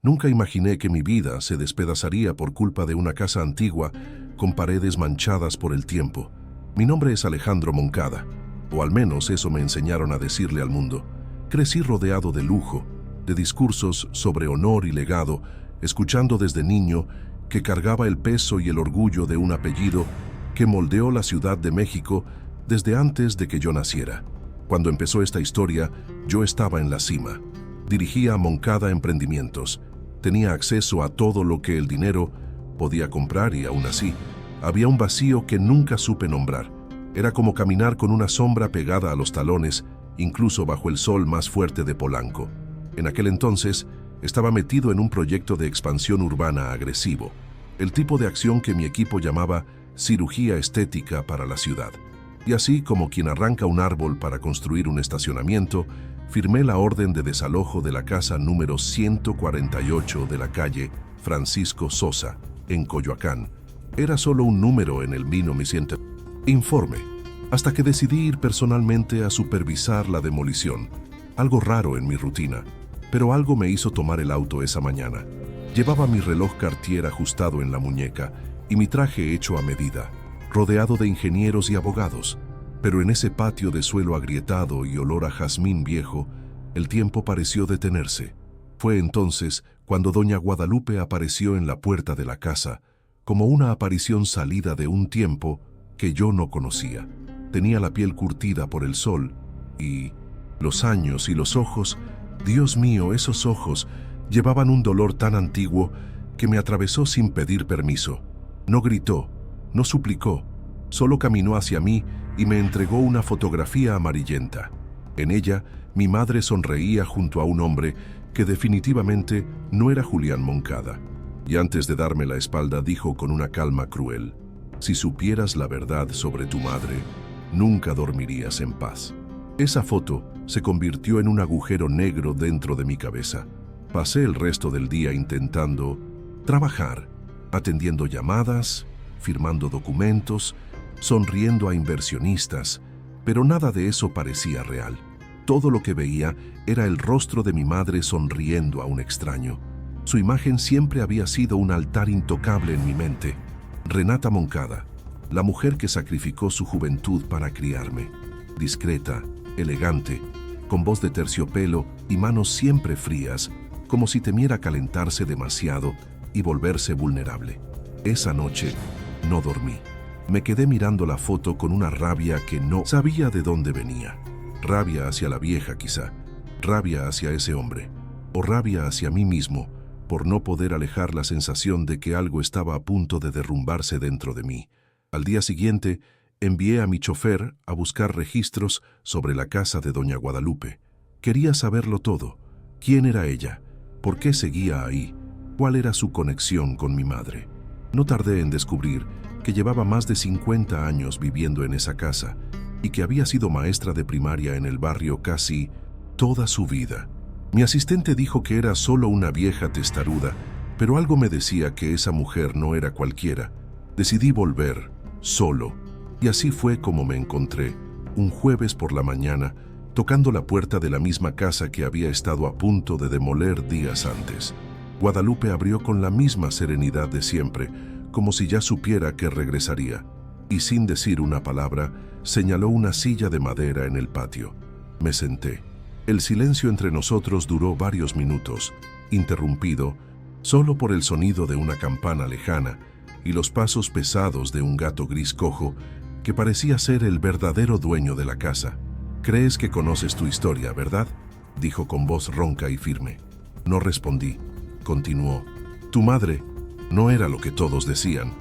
Nunca imaginé que mi vida se despedazaría por culpa de una casa antigua con paredes manchadas por el tiempo. Mi nombre es Alejandro Moncada, o al menos eso me enseñaron a decirle al mundo. Crecí rodeado de lujo, de discursos sobre honor y legado, escuchando desde niño que cargaba el peso y el orgullo de un apellido que moldeó la Ciudad de México desde antes de que yo naciera. Cuando empezó esta historia, yo estaba en la cima. Dirigía Moncada Emprendimientos. Tenía acceso a todo lo que el dinero podía comprar y aún así, había un vacío que nunca supe nombrar. Era como caminar con una sombra pegada a los talones, incluso bajo el sol más fuerte de Polanco. En aquel entonces, estaba metido en un proyecto de expansión urbana agresivo, el tipo de acción que mi equipo llamaba cirugía estética para la ciudad. Y así como quien arranca un árbol para construir un estacionamiento, firmé la orden de desalojo de la casa número 148 de la calle Francisco Sosa, en Coyoacán. Era solo un número en el Mino-Miciente informe, hasta que decidí ir personalmente a supervisar la demolición. Algo raro en mi rutina, pero algo me hizo tomar el auto esa mañana. Llevaba mi reloj Cartier ajustado en la muñeca y mi traje hecho a medida, rodeado de ingenieros y abogados. Pero en ese patio de suelo agrietado y olor a jazmín viejo, el tiempo pareció detenerse. Fue entonces cuando doña Guadalupe apareció en la puerta de la casa, como una aparición salida de un tiempo que yo no conocía. Tenía la piel curtida por el sol y los años y los ojos, Dios mío, esos ojos llevaban un dolor tan antiguo que me atravesó sin pedir permiso. No gritó, no suplicó, solo caminó hacia mí y me entregó una fotografía amarillenta. En ella, mi madre sonreía junto a un hombre que definitivamente no era Julián Moncada. Y antes de darme la espalda dijo con una calma cruel: si supieras la verdad sobre tu madre, nunca dormirías en paz. Esa foto se convirtió en un agujero negro dentro de mi cabeza. Pasé el resto del día intentando trabajar, atendiendo llamadas, firmando documentos, sonriendo a inversionistas, pero nada de eso parecía real. Todo lo que veía era el rostro de mi madre sonriendo a un extraño. Su imagen siempre había sido un altar intocable en mi mente. Renata Moncada, la mujer que sacrificó su juventud para criarme. Discreta, elegante, con voz de terciopelo y manos siempre frías, como si temiera calentarse demasiado y volverse vulnerable. Esa noche no dormí. Me quedé mirando la foto con una rabia que no sabía de dónde venía. Rabia hacia la vieja quizá, rabia hacia ese hombre, o rabia hacia mí mismo por no poder alejar la sensación de que algo estaba a punto de derrumbarse dentro de mí. Al día siguiente, envié a mi chofer a buscar registros sobre la casa de doña Guadalupe. Quería saberlo todo. ¿Quién era ella? ¿Por qué seguía ahí? ¿Cuál era su conexión con mi madre? No tardé en descubrir que llevaba más de 50 años viviendo en esa casa y que había sido maestra de primaria en el barrio casi toda su vida. Mi asistente dijo que era solo una vieja testaruda, pero algo me decía que esa mujer no era cualquiera. Decidí volver, solo, y así fue como me encontré, un jueves por la mañana, tocando la puerta de la misma casa que había estado a punto de demoler días antes. Guadalupe abrió con la misma serenidad de siempre, como si ya supiera que regresaría, y sin decir una palabra, señaló una silla de madera en el patio. Me senté. El silencio entre nosotros duró varios minutos, interrumpido solo por el sonido de una campana lejana y los pasos pesados de un gato gris cojo que parecía ser el verdadero dueño de la casa. «Crees que conoces tu historia, ¿verdad?», dijo con voz ronca y firme. No respondí. Continuó: «Tu madre no era lo que todos decían.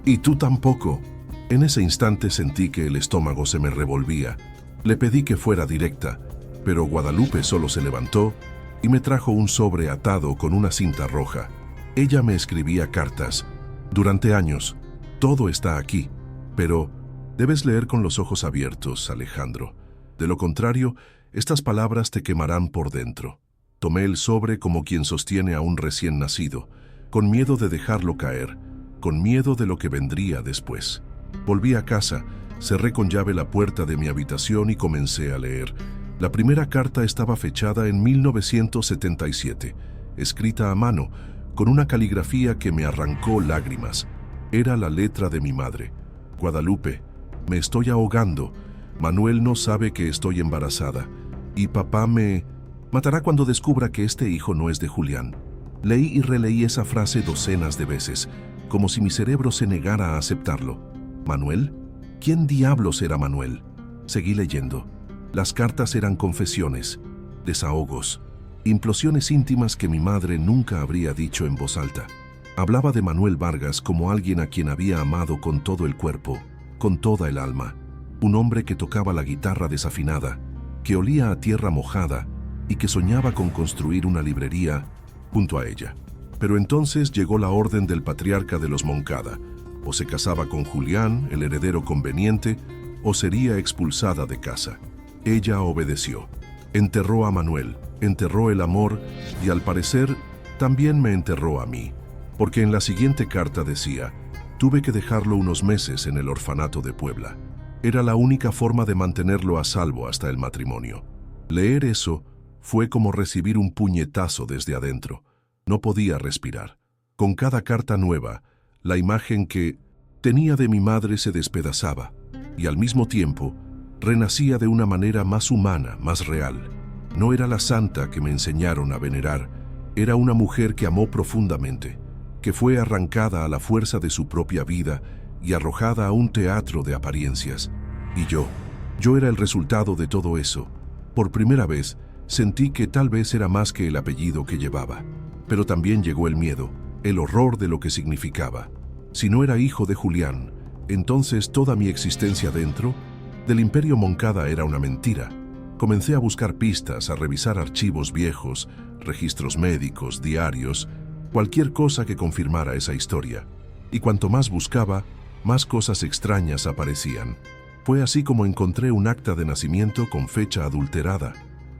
Y tú tampoco». En ese instante sentí que el estómago se me revolvía. Le pedí que fuera directa, pero Guadalupe solo se levantó y me trajo un sobre atado con una cinta roja. Ella me escribía cartas. Durante años. Todo está aquí. Pero debes leer con los ojos abiertos, Alejandro. De lo contrario, estas palabras te quemarán por dentro. Tomé el sobre como quien sostiene a un recién nacido, con miedo de dejarlo caer, con miedo de lo que vendría después. Volví a casa, cerré con llave la puerta de mi habitación y comencé a leer. La primera carta estaba fechada en 1977. escrita a mano, con una caligrafía que me arrancó lágrimas. Era la letra de mi madre. Guadalupe, me estoy ahogando. Manuel no sabe que estoy embarazada. Y papá me matará cuando descubra que este hijo no es de Julián. Leí y releí esa frase docenas de veces, como si mi cerebro se negara a aceptarlo. ¿Manuel? ¿Quién diablos era Manuel? Seguí leyendo. Las cartas eran confesiones, desahogos, implosiones íntimas que mi madre nunca habría dicho en voz alta. Hablaba de Manuel Vargas como alguien a quien había amado con todo el cuerpo, con toda el alma. Un hombre que tocaba la guitarra desafinada, que olía a tierra mojada y que soñaba con construir una librería junto a ella. Pero entonces llegó la orden del patriarca de los Moncada. O se casaba con Julián, el heredero conveniente, o sería expulsada de casa. Ella obedeció. Enterró a Manuel, enterró el amor y al parecer también me enterró a mí. Porque en la siguiente carta decía, tuve que dejarlo unos meses en el orfanato de Puebla. Era la única forma de mantenerlo a salvo hasta el matrimonio. Leer eso fue como recibir un puñetazo desde adentro. No podía respirar. Con cada carta nueva, la imagen que tenía de mi madre se despedazaba y al mismo tiempo renacía de una manera más humana, más real. No era la santa que me enseñaron a venerar, era una mujer que amó profundamente, que fue arrancada a la fuerza de su propia vida y arrojada a un teatro de apariencias. Y yo era el resultado de todo eso. Por primera vez, sentí que tal vez era más que el apellido que llevaba. Pero también llegó el miedo, el horror de lo que significaba. Si no era hijo de Julián, entonces toda mi existencia dentro del Imperio Moncada era una mentira. Comencé a buscar pistas, a revisar archivos viejos, registros médicos, diarios, cualquier cosa que confirmara esa historia. Y cuanto más buscaba, más cosas extrañas aparecían. Fue así como encontré un acta de nacimiento con fecha adulterada,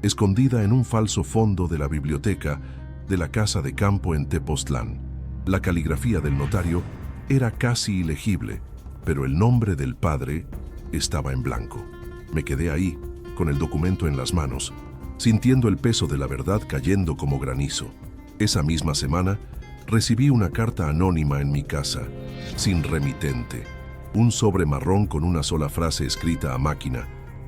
escondida en un falso fondo de la biblioteca de la casa de campo en Tepoztlán. La caligrafía del notario era casi ilegible, pero el nombre del padre estaba en blanco. Me quedé ahí, con el documento en las manos, sintiendo el peso de la verdad cayendo como granizo. Esa misma semana, recibí una carta anónima en mi casa, sin remitente. Un sobre marrón con una sola frase escrita a máquina.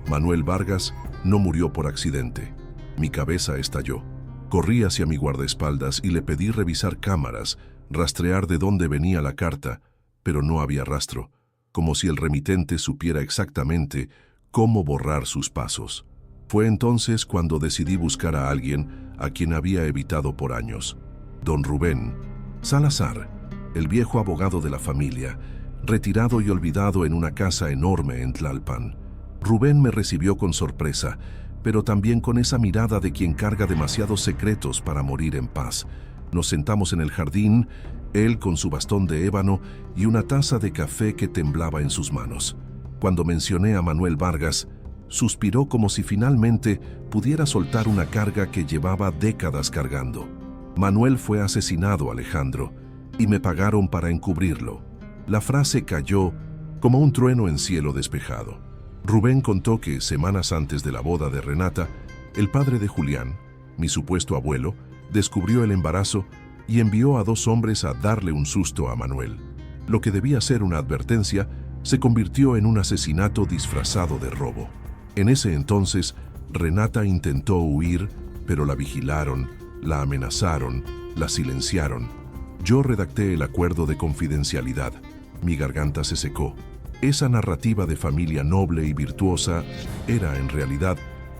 Manuel Vargas no murió por accidente. Mi cabeza estalló. Corrí hacia mi guardaespaldas y le pedí revisar cámaras, rastrear de dónde venía la carta, pero no había rastro, como si el remitente supiera exactamente cómo borrar sus pasos. Fue entonces cuando decidí buscar a alguien a quien había evitado por años. Don Rubén Salazar, el viejo abogado de la familia, retirado y olvidado en una casa enorme en Tlalpan. Rubén me recibió con sorpresa, pero también con esa mirada de quien carga demasiados secretos para morir en paz. Nos sentamos en el jardín, él con su bastón de ébano y una taza de café que temblaba en sus manos. Cuando mencioné a Manuel Vargas, suspiró como si finalmente pudiera soltar una carga que llevaba décadas cargando. Manuel fue asesinado, Alejandro, y me pagaron para encubrirlo. La frase cayó como un trueno en cielo despejado. Rubén contó que, semanas antes de la boda de Renata, el padre de Julián, mi supuesto abuelo, descubrió el embarazo y envió a 2 hombres a darle un susto a Manuel. Lo que debía ser una advertencia se convirtió en un asesinato disfrazado de robo. En ese entonces, Renata intentó huir, pero la vigilaron, la amenazaron, la silenciaron. Yo redacté el acuerdo de confidencialidad. Mi garganta se secó. Esa narrativa de familia noble y virtuosa era, en realidad,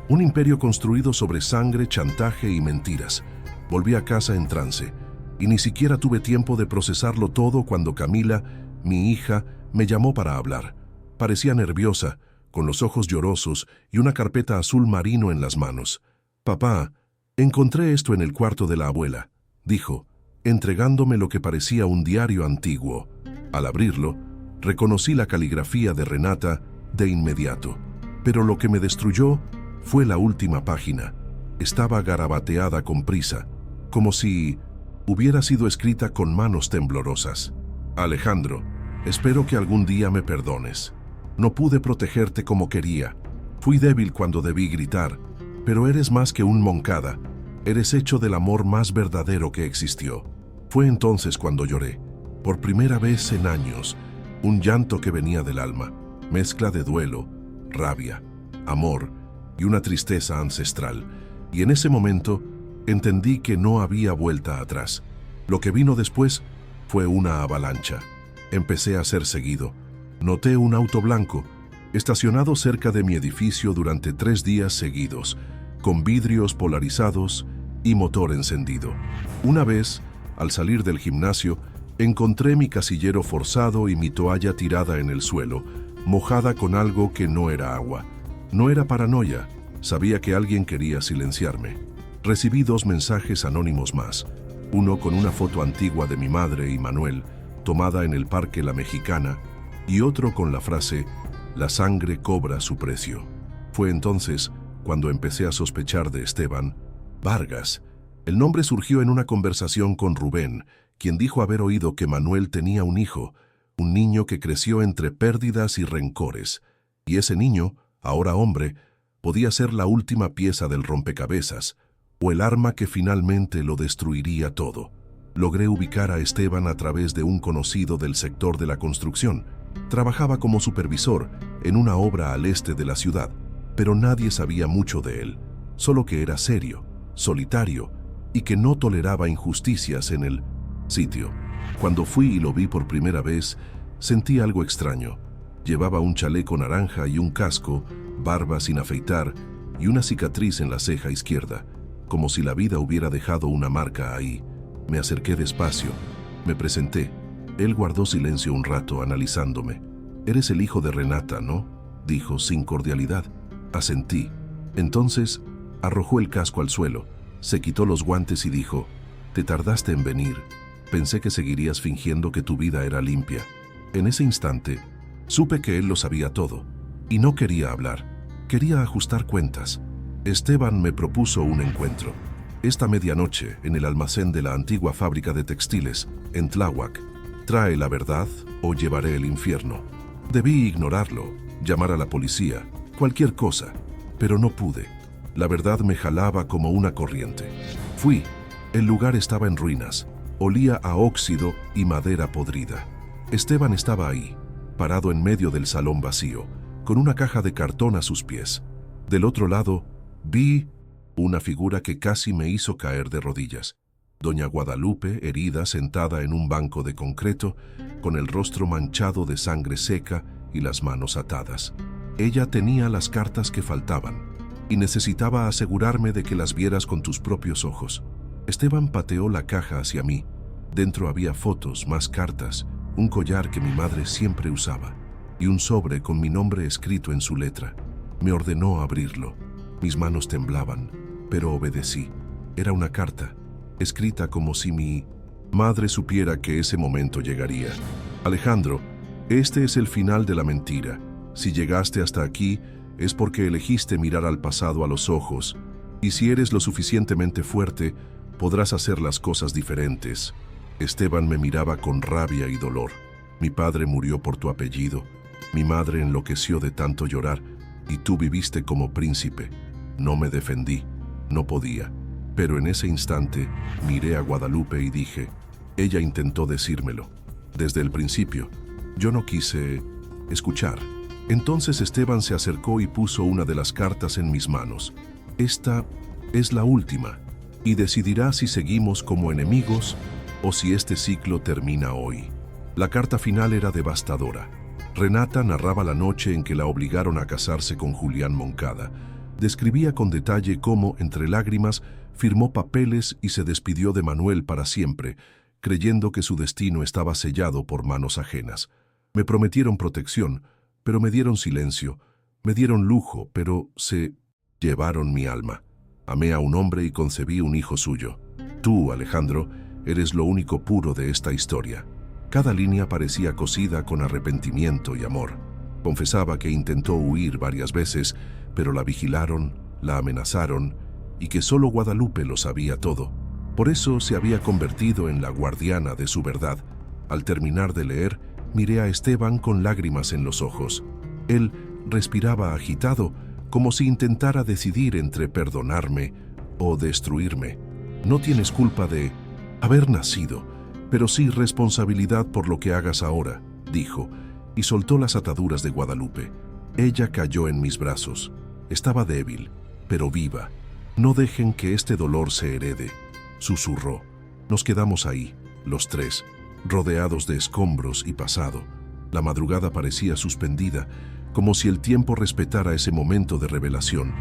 un imperio construido sobre sangre, chantaje y mentiras. Volví a casa en trance, y ni siquiera tuve tiempo de procesarlo todo cuando Camila, mi hija, me llamó para hablar. Parecía nerviosa, con los ojos llorosos y una carpeta azul marino en las manos. «Papá, encontré esto en el cuarto de la abuela», dijo, entregándome lo que parecía un diario antiguo. Al abrirlo, reconocí la caligrafía de Renata de inmediato. Pero lo que me destruyó fue la última página. Estaba garabateada con prisa, como si hubiera sido escrita con manos temblorosas. «Alejandro, espero que algún día me perdones. No pude protegerte como quería. Fui débil cuando debí gritar, pero eres más que un Moncada. Eres hecho del amor más verdadero que existió. Fue entonces cuando lloré, por primera vez en años, un llanto que venía del alma, mezcla de duelo, rabia, amor y una tristeza ancestral. Y en ese momento entendí que no había vuelta atrás. Lo que vino después fue una avalancha. Empecé a ser seguido. Noté un auto blanco, estacionado cerca de mi edificio durante 3 días seguidos, con vidrios polarizados y motor encendido. Una vez, al salir del gimnasio, encontré mi casillero forzado y mi toalla tirada en el suelo, mojada con algo que no era agua. No era paranoia, sabía que alguien quería silenciarme. Recibí 2 mensajes anónimos más, uno con una foto antigua de mi madre y Manuel, tomada en el Parque La Mexicana, y otro con la frase, «La sangre cobra su precio». Fue entonces cuando empecé a sospechar de Esteban Vargas. El nombre surgió en una conversación con Rubén, quien dijo haber oído que Manuel tenía un hijo, un niño que creció entre pérdidas y rencores, y ese niño, ahora hombre, podía ser la última pieza del rompecabezas, o el arma que finalmente lo destruiría todo. Logré ubicar a Esteban a través de un conocido del sector de la construcción. Trabajaba como supervisor en una obra al este de la ciudad, pero nadie sabía mucho de él, solo que era serio, solitario y que no toleraba injusticias en el sitio. Cuando fui y lo vi por primera vez, sentí algo extraño. Llevaba un chaleco naranja y un casco, barba sin afeitar y una cicatriz en la ceja izquierda, como si la vida hubiera dejado una marca ahí. Me acerqué despacio, me presenté. Él guardó silencio un rato, analizándome. «Eres el hijo de Renata, ¿no?», dijo sin cordialidad. Asentí. Entonces arrojó el casco al suelo, se quitó los guantes y dijo: «Te tardaste en venir. Pensé que seguirías fingiendo que tu vida era limpia». En ese instante, supe que él lo sabía todo, y no quería hablar. Quería ajustar cuentas. Esteban me propuso un encuentro. Esta medianoche, en el almacén de la antigua fábrica de textiles, en Tláhuac. Trae la verdad o llevaré el infierno. Debí ignorarlo, llamar a la policía, cualquier cosa, pero no pude. La verdad me jalaba como una corriente. Fui. El lugar estaba en ruinas. Olía a óxido y madera podrida. Esteban estaba ahí, parado en medio del salón vacío, con una caja de cartón a sus pies. Del otro lado, vi una figura que casi me hizo caer de rodillas. Doña Guadalupe, herida, sentada en un banco de concreto, con el rostro manchado de sangre seca y las manos atadas. Ella tenía las cartas que faltaban, y necesitaba asegurarme de que las vieras con tus propios ojos. Esteban pateó la caja hacia mí. Dentro había fotos, más cartas, un collar que mi madre siempre usaba, y un sobre con mi nombre escrito en su letra. Me ordenó abrirlo. Mis manos temblaban, pero obedecí. Era una carta, escrita como si mi madre supiera que ese momento llegaría. «Alejandro, este es el final de la mentira. Si llegaste hasta aquí, es porque elegiste mirar al pasado a los ojos, y si eres lo suficientemente fuerte, podrás hacer las cosas diferentes». Esteban me miraba con rabia y dolor. «Mi padre murió por tu apellido, mi madre enloqueció de tanto llorar, y tú viviste como príncipe. No me defendí, no podía». Pero en ese instante miré a Guadalupe y dije, ella intentó decírmelo. Desde el principio, yo no quise escuchar. Entonces Esteban se acercó y puso una de las cartas en mis manos. «Esta es la última, y decidirá si seguimos como enemigos o si este ciclo termina hoy». La carta final era devastadora. Renata narraba la noche en que la obligaron a casarse con Julián Moncada. Describía con detalle cómo, entre lágrimas, firmó papeles y se despidió de Manuel para siempre, creyendo que su destino estaba sellado por manos ajenas. Me prometieron protección, pero me dieron silencio. Me dieron lujo, pero se llevaron mi alma. Amé a un hombre y concebí un hijo suyo. Tú, Alejandro, eres lo único puro de esta historia. Cada línea parecía cosida con arrepentimiento y amor. Confesaba que intentó huir varias veces, pero la vigilaron, la amenazaron, y que solo Guadalupe lo sabía todo. Por eso se había convertido en la guardiana de su verdad. Al terminar de leer, miré a Esteban con lágrimas en los ojos. Él respiraba agitado, como si intentara decidir entre perdonarme o destruirme. No tienes culpa de haber nacido, pero sí responsabilidad por lo que hagas ahora, dijo, y soltó las ataduras de Guadalupe. Ella cayó en mis brazos. Estaba débil, pero viva. No dejen que este dolor se herede, susurró. Nos quedamos ahí, los tres, rodeados de escombros y pasado. La madrugada parecía suspendida, como si el tiempo respetara ese momento de revelación.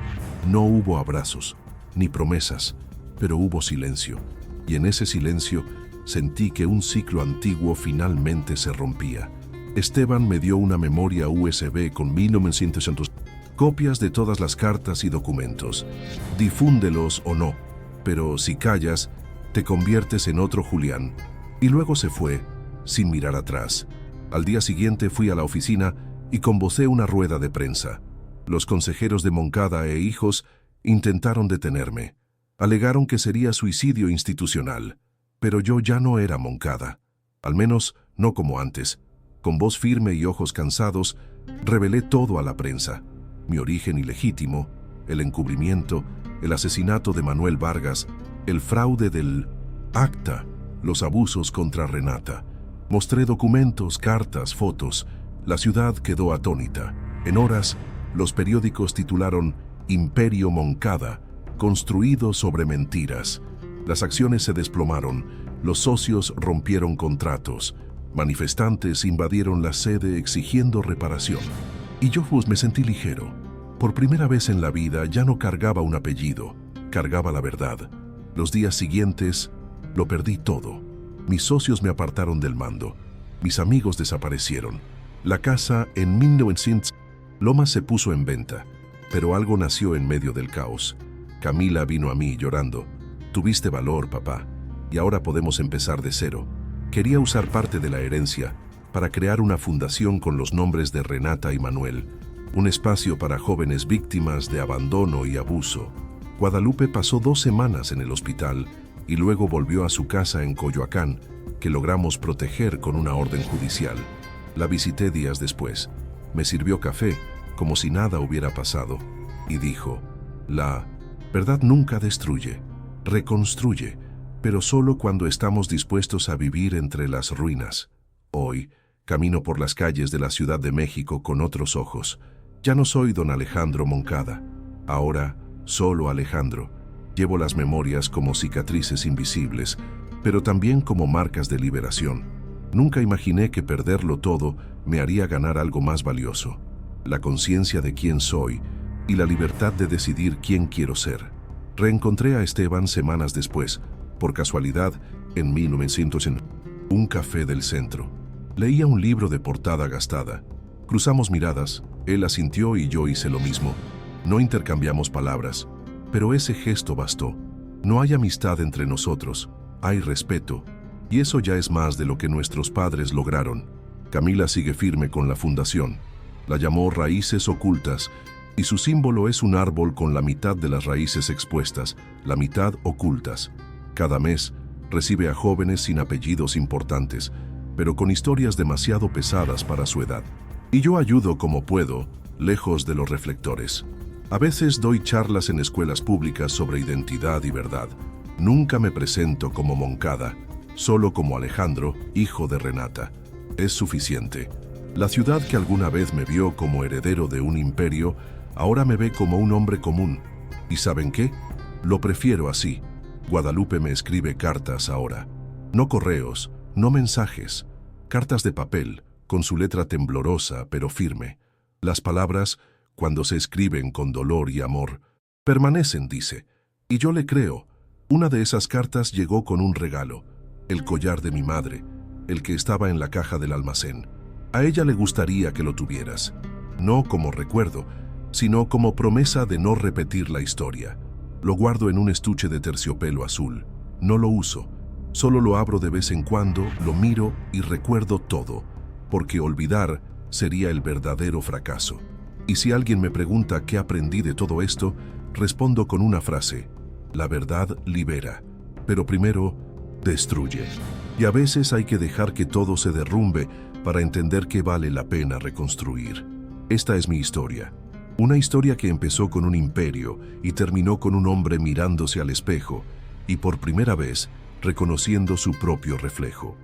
No hubo abrazos, ni promesas, pero hubo silencio. Y en ese silencio sentí que un ciclo antiguo finalmente se rompía. Esteban me dio una memoria USB con 1900 copias de todas las cartas y documentos. Difúndelos o no, pero si callas, te conviertes en otro Julián. Y luego se fue, sin mirar atrás. Al día siguiente fui a la oficina y convocé una rueda de prensa. Los consejeros de Moncada e hijos intentaron detenerme. Alegaron que sería suicidio institucional, pero yo ya no era Moncada. Al menos no como antes. Con voz firme y ojos cansados, revelé todo a la prensa. Mi origen ilegítimo, el encubrimiento, el asesinato de Manuel Vargas, el fraude del acta, los abusos contra Renata. Mostré documentos, cartas, fotos. La ciudad quedó atónita. En horas, los periódicos titularon Imperio Moncada, construido sobre mentiras. Las acciones se desplomaron, los socios rompieron contratos, manifestantes invadieron la sede exigiendo reparación. Y yo me sentí ligero. Por primera vez en la vida ya no cargaba un apellido, cargaba la verdad. Los días siguientes lo perdí todo. Mis socios me apartaron del mando. Mis amigos desaparecieron. La casa en 1900 Lomas se puso en venta, pero algo nació en medio del caos. Camila vino a mí llorando. Tuviste valor, papá, y ahora podemos empezar de cero. Quería usar parte de la herencia para crear una fundación con los nombres de Renata y Manuel, un espacio para jóvenes víctimas de abandono y abuso. Guadalupe pasó 2 semanas en el hospital y luego volvió a su casa en Coyoacán, que logramos proteger con una orden judicial. La visité días después. Me sirvió café, como si nada hubiera pasado, y dijo, la verdad nunca destruye, reconstruye, pero solo cuando estamos dispuestos a vivir entre las ruinas. Hoy, camino por las calles de la Ciudad de México con otros ojos. Ya no soy don Alejandro Moncada. Ahora, solo Alejandro. Llevo las memorias como cicatrices invisibles, pero también como marcas de liberación. Nunca imaginé que perderlo todo me haría ganar algo más valioso. La conciencia de quién soy y la libertad de decidir quién quiero ser. Reencontré a Esteban semanas después, por casualidad, en 1900 en un café del centro. Leía un libro de portada gastada. Cruzamos miradas, él asintió y yo hice lo mismo. No intercambiamos palabras, pero ese gesto bastó. No hay amistad entre nosotros, hay respeto, y eso ya es más de lo que nuestros padres lograron. Camila sigue firme con la fundación. La llamó Raíces Ocultas, y su símbolo es un árbol con la mitad de las raíces expuestas, la mitad ocultas. Cada mes recibe a jóvenes sin apellidos importantes, pero con historias demasiado pesadas para su edad. Y yo ayudo como puedo, lejos de los reflectores. A veces doy charlas en escuelas públicas sobre identidad y verdad. Nunca me presento como Moncada, solo como Alejandro, hijo de Renata. Es suficiente. La ciudad que alguna vez me vio como heredero de un imperio, ahora me ve como un hombre común. ¿Y saben qué? Lo prefiero así. Guadalupe me escribe cartas ahora. No correos, no mensajes. Cartas de papel, con su letra temblorosa pero firme. Las palabras, cuando se escriben con dolor y amor, permanecen, dice. Y yo le creo. Una de esas cartas llegó con un regalo, el collar de mi madre, el que estaba en la caja del almacén. A ella le gustaría que lo tuvieras, no como recuerdo, sino como promesa de no repetir la historia. Lo guardo en un estuche de terciopelo azul. No lo uso, solo lo abro de vez en cuando, lo miro y recuerdo todo, porque olvidar sería el verdadero fracaso. Y si alguien me pregunta qué aprendí de todo esto, respondo con una frase: la verdad libera, pero primero destruye. Y a veces hay que dejar que todo se derrumbe para entender que vale la pena reconstruir. Esta es mi historia. Una historia que empezó con un imperio y terminó con un hombre mirándose al espejo y por primera vez reconociendo su propio reflejo.